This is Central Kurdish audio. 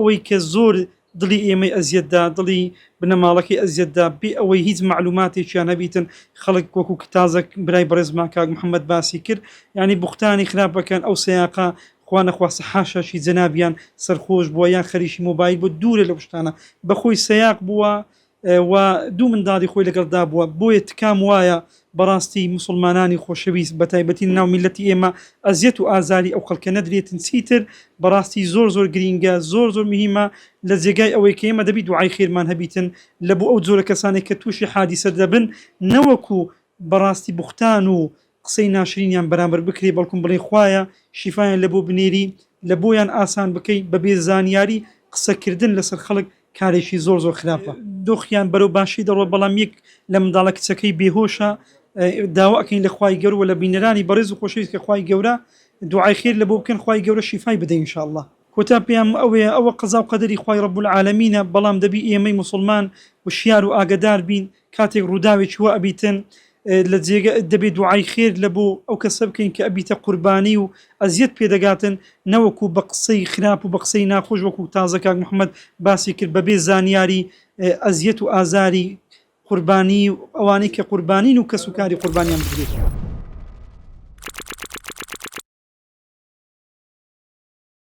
ئەوەی کە زۆر دڵی ئێمەی ئەزیەتدا دڵی بنەماڵەکەی ئەزیەتدا بێ ئەوەی هیچ معلوماتێکیان هەبیتن خەڵک وەکو تازە برای بەڕێزمان کاک محەممەد باسی کرد ینی بوختانی خراپەکەن ئەو سەیاقا خوا نەخواستە حاشاشی جەنابیان سەرخۆش بووە یان خەریکی مۆبایل بۆ دوورە لە شتانە بەخۆی سەیاق بووە و دوو منداڵی خۆی لەگەڵدا بووە بۆیە تکام وایە بەڕاستی مسلمانانی خۆشەویست بەتایبەتی ناو میلەتی ئێمە ئەزیەت و ئازاری ئەو خەڵکە نەدرێتن چیتر بەڕاستی زۆر زۆر گرینگە زۆر زۆر مهمە لە جێگای ئەوەی کە ئێمە دەبی دوعای خێرمان هەبیتن لە بۆ ئەو جۆرە کەسانێک کە تووشی حادیسە دەبن نەوەکو بەڕاستی بوختان و قسەی ناشرینیان بەرامبەر بکرێ بەڵکم بڵێ خوایە شیفایان لە بۆ بنێری لە بۆیان ئاسان بکەی بەبێ زانیاری قسەکردن لەسەر خەڵک کارێکی زۆر زۆر خراپە دۆخیان بەرەو باشی دەڕۆ بەڵام یەک لە منداڵە کچەکەی بێهۆشە داوا ئەکەین لە خوای گەورە و لە بینەرانی بەڕێز و خۆشەویست کە خوای گەورە دوعای خێر لە بۆ بکەن خوای گەورە شیفای بدەین ئینشاءالله کۆتا پێیان ئەوەیە ئەوە قەزا و قەدەری خوای رب العالەمینە بەڵام دەبی ئێمەی مسلمان وشیار و ئاگدار بین کاتێک ڕووداوێکی وە ئەبیتن لە جێگە دەبێت دوعای خێر لە بۆ ئەو کەسە بکەین کە ئەبیتە قوربانی و ئەزیەت پێدەگاتن نەوەکو بە قسەی خراپ و بە قسەی ناخۆش وەکو تازە کاک محەممەد باسی کرد بەبێ زانیاری ئەزیەت و ئازاری قوربانی ئەوانەی کە قوربانین و کەسوکاری قوربانیان بگرێت.